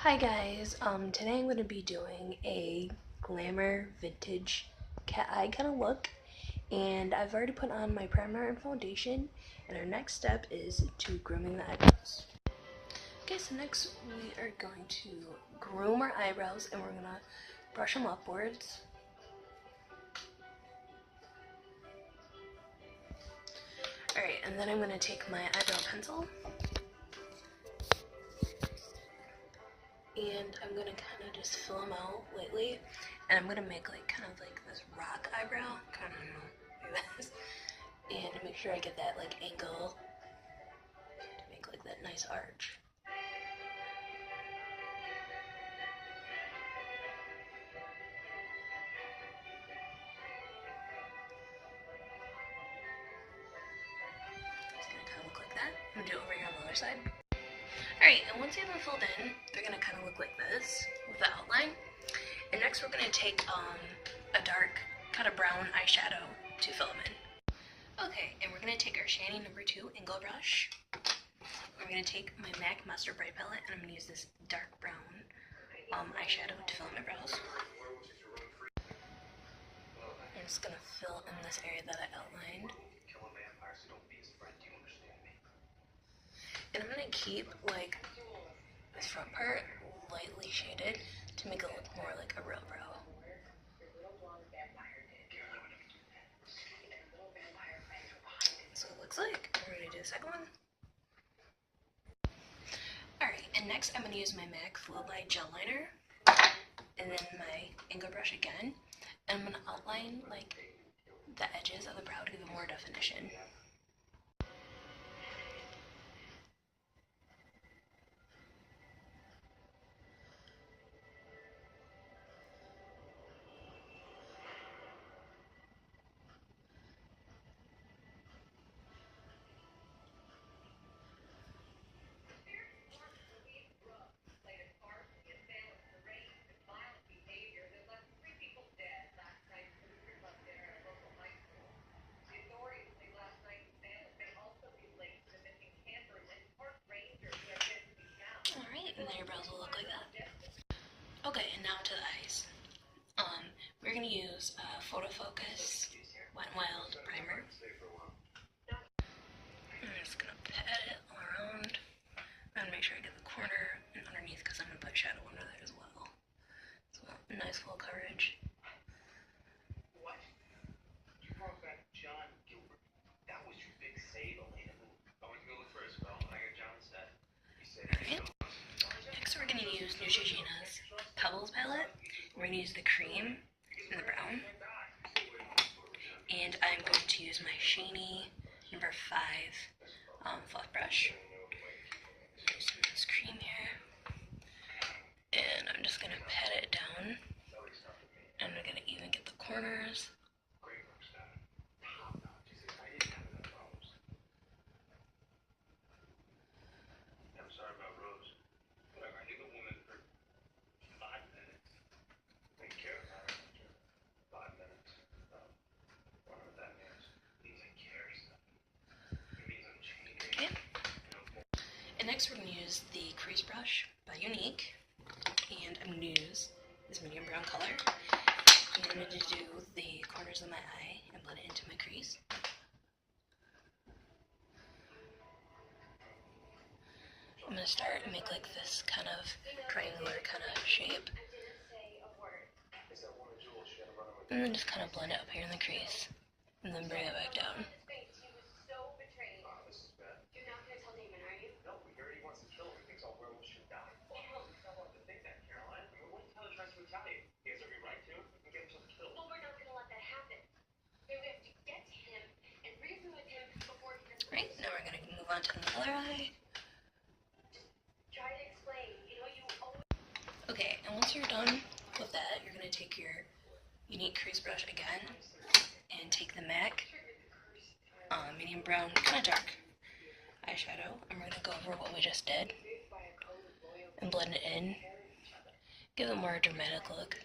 Hi guys, today I'm going to be doing a Glamour vintage cat eye kind of look, and I've already put on my primer and foundation, and our next step is to grooming the eyebrows. Okay, so next we are going to groom our eyebrows, and we're going to brush them upwards. Alright, and then I'm going to take my eyebrow pencil, and I'm going to kind of just fill them out lightly, and I'm going to make like kind of like this rock eyebrow, kind of like this, and to make sure I get that like angle to make like that nice arch. It's going to kind of look like that. I'm going to do it over here on the other side. Alright, and once you have them filled in, they're going to kind of look like this with the outline. And next we're going to take a dark, kind of brown eyeshadow to fill them in. Okay, and we're going to take our Shiny No. 2 Angle Brush. We're going to take my MAC Master Bright Palette, and I'm going to use this dark brown eyeshadow to fill in my brows. I'm just going to fill in this area that I outlined. And I'm going to keep like this front part lightly shaded to make it look more like a real brow. So it looks like. We're going to do the second one. Alright, and next I'm going to use my MAC Fluid Light Gel Liner, and then my angle brush again, and I'm going to outline like the edges of the brow to give it more definition. And then your brows will look like that. Okay, and now to the eyes. We're going to use Photo Focus Wet n Wild Primer. I'm just going to pat it all around. I'm going to make sure I get the corner and underneath because I'm going to put shadow under there as well. So nice full coverage. What? You brought back John Gilbert. That was your big save, Elena. I went to go look for a spell when I got John set. Alright. Next we're going to use Neutrogena's Pebbles palette. We're going to use the cream and the brown. And I'm going to use my Shiny No. 5 fluff brush. Some of this cream here. And I'm just going to pat it down. And I'm going to even get the corners. Next, we're going to use the crease brush by Unique, and I'm going to use this medium brown color. And I'm going to do the corners of my eye and blend it into my crease. I'm going to start and make like this kind of triangular kind of shape. And then just kind of blend it up here in the crease, and then bring it back down. Right, now we're going to move on to the other eye. Okay, and once you're done with that, you're going to take your Unique crease brush again and take the MAC medium brown, kind of dark eyeshadow. I'm going to go over what we just did and blend it in. Give it a more dramatic look.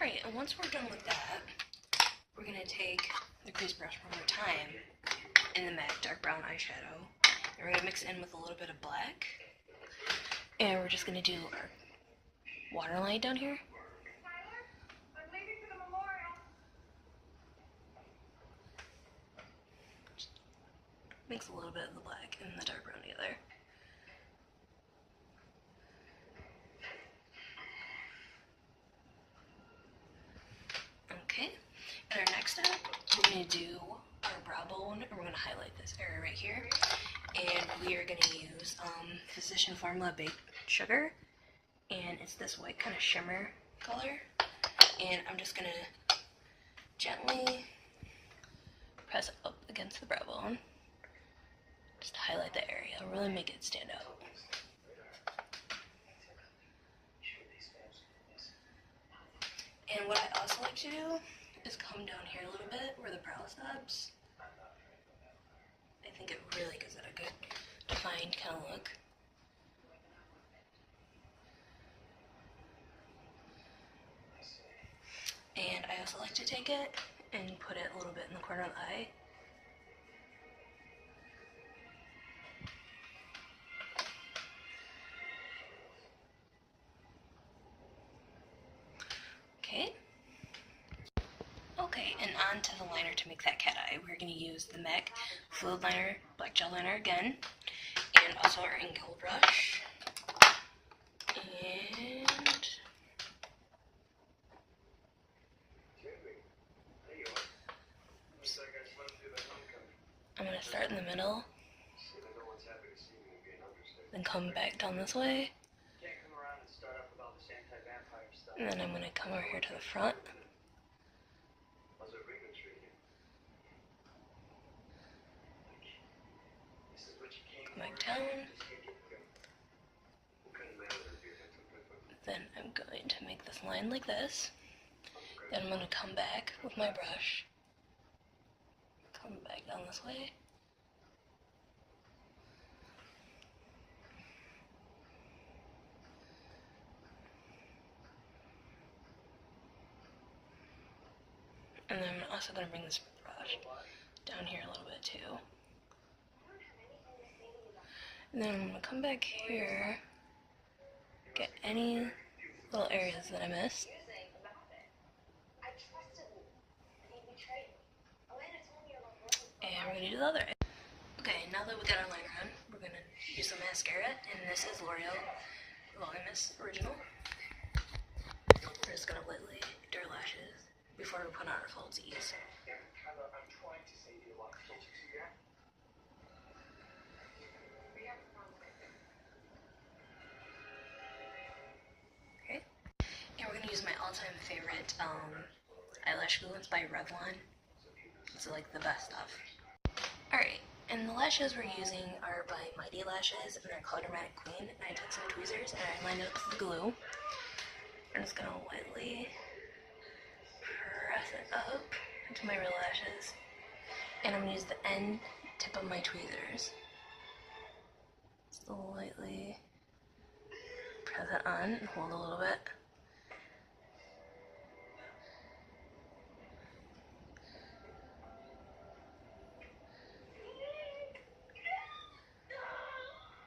Alright, and once we're done with that, we're going to take the crease brush one more time in the MAC dark brown eyeshadow. And we're going to mix it in with a little bit of black. And we're just going to do our waterline down here. Just mix a little bit of the black and the dark brown together. Okay, and our next step, we're going to do our brow bone, and we're going to highlight this area right here. And we are going to use Physician Formula Baked Sugar, and it's this white kind of shimmer color. And I'm just going to gently press up against the brow bone, just to highlight the area, really make it stand out. And what I also like to do is come down here a little bit where the brow stops. I think it really gives it a good defined kind of look. And I also like to take it and put it a little bit in the corner of the eye. Okay, and on to the liner to make that cat eye. We're going to use the MAC Fluid Liner, Black Gel Liner again, and also our angle brush. And I'm going to start in the middle, then come back down this way, and then I'm going to come over here to the front. Back down. Then I'm going to make this line like this. Then I'm going to come back with my brush. Come back down this way. And then I'm also going to bring this brush down here a little bit too. And then I'm going to come back here, get any little areas that I missed. And we're going to do the other. Okay, now that we got our liner on, we're going to use some mascara, and this is L'Oreal Voluminous Original. We're just going to lightly do our lashes before we put on our falsies. Okay, and we're going to use my all-time favorite eyelash glue. It's by Revlon. It's like the best stuff. Alright, and the lashes we're using are by Mighty Lashes, and they're called Dramatic Queen. And I took some tweezers and I lined it up with the glue. I'm just going to lightly press it up into my real lashes. And I'm going to use the end tip of my tweezers. Just lightly press it on and hold a little bit.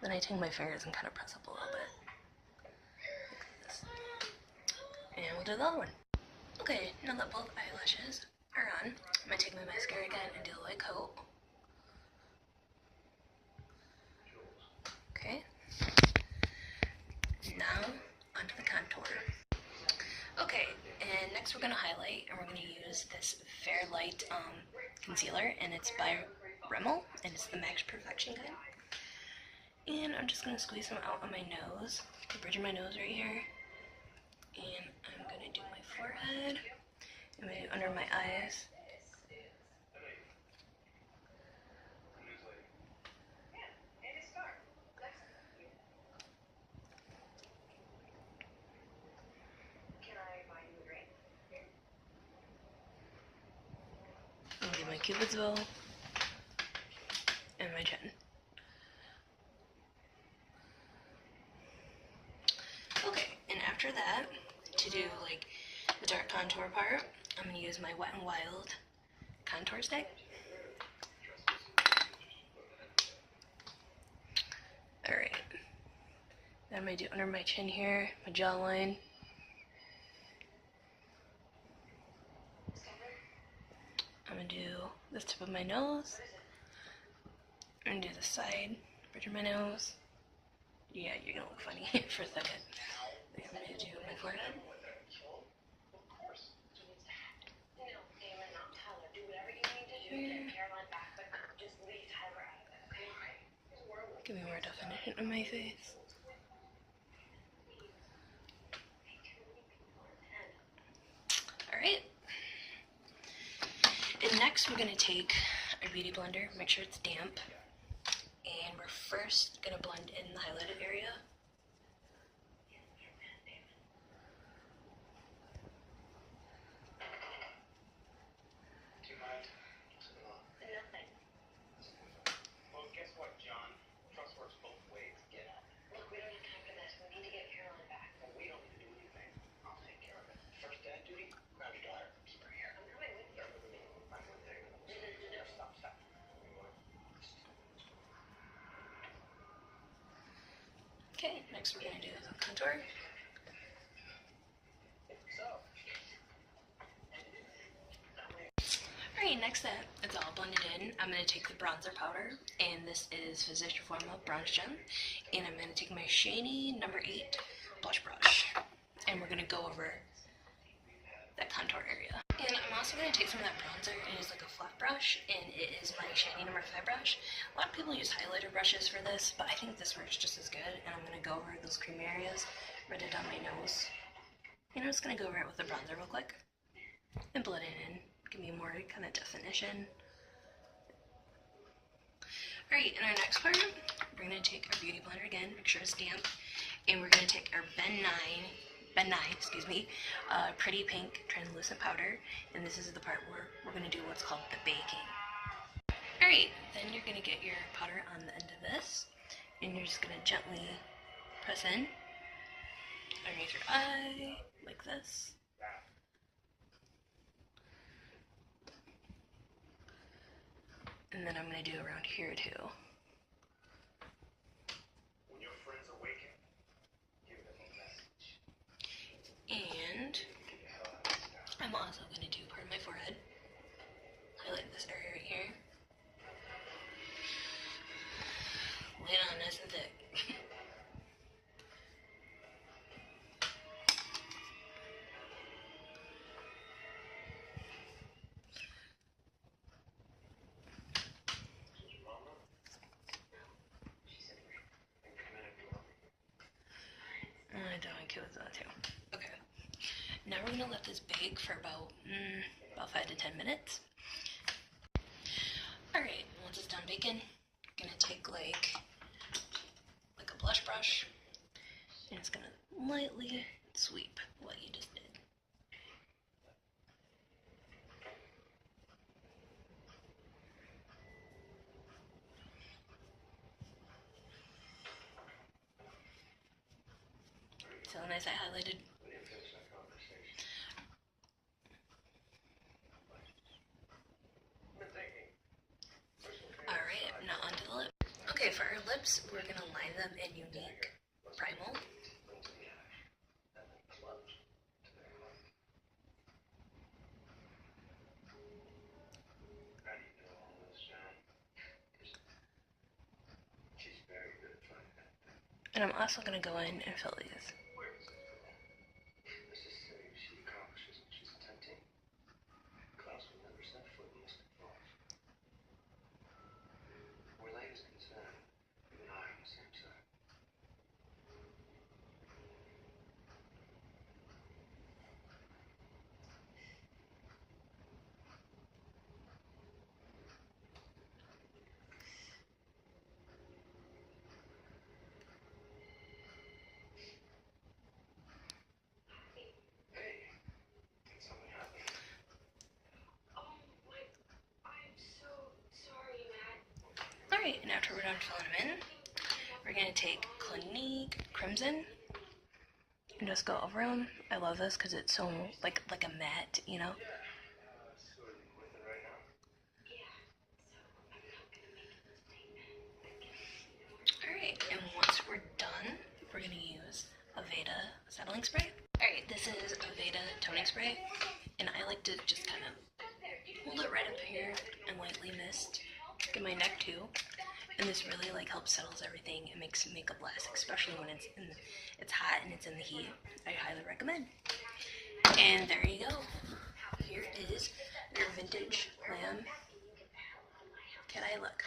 Then I take my fingers and kind of press up a little bit. Like this. And we'll do the other one. Okay, now that both eyelashes are on, I'm going to take my mascara again and do a light coat. Okay. Now, onto the contour. Okay, and next we're going to highlight, and we're going to use this Fairlight concealer, and it's by Rimmel, and it's the Max Perfection kind. And I'm just going to squeeze some out on my nose, the bridge of my nose right here. And I'm going to do my forehead, and maybe under my eyes. And do my cupid's bow, and my chin. Okay, and after that, to do like the dark contour part, I'm going to use my Wet n Wild contour stick. Alright. Then I'm going to do under my chin here, my jawline. I'm going to do the tip of my nose. I'm going to do the side, bridge of my nose. Yeah, you're going to look funny for a second. I'm going to do my forehead. Give me more definition on my face. Alright. And next we're going to take our beauty blender, make sure it's damp. And we're first going to blend in the highlighted area. Okay, next we're going to do the contour. Alright, next that it's all blended in, I'm going to take the bronzer powder, and this is Physician Formula Bronze Gem, and I'm going to take my Shiny No. 8 blush brush, and we're going to go over that contour area. And I'm also going to take some of that bronzer and use like a flat brush, and it is my Shiny No. 5 brush. A lot of people use highlighter brushes for this, but I think this works just as good, and I'm going to go over those creamy areas, run it down my nose. And I'm just going to go over it with the bronzer real quick, and blend it in, give me more kind of definition. Alright, in our next part, we're going to take our beauty blender again, make sure it's damp, and we're going to take our Ben 9, Pretty Pink Translucent Powder, and this is the part where we're going to do what's called the baking. Alright, then you're going to get your powder on the end of this, and you're just going to gently press in underneath your eye, like this. And then I'm going to do around here too. When your friends awaken, give them a message. And I'm also going to do part of my forehead. Highlight this area right here. Lay it on nice and thick. I don't care with that too. Okay. Now we're gonna let this bake for about 5 to 10 minutes. Alright, once it's done baking, I'm gonna take like a blush brush, and it's gonna lightly sweep what you just did. So nice I highlighted. Alright, now onto the lip. Okay, for our lips, we're gonna line them in Unique Primal. And I'm also gonna go in and fill these. Alright, and after we're done filling them in, we're going to take Clinique Crimson, and just go over them. I love this because it's so like a matte, you know. Alright, and once we're done, we're gonna use Aveda settling spray. Alright, this is Aveda toning spray, and I like to just kind of hold it right up here and lightly mist in my neck too. And this really like helps settles everything and makes makeup last, especially when it's hot and it's in the heat. I highly recommend. And there you go. Here is your vintage lamb. Can I look?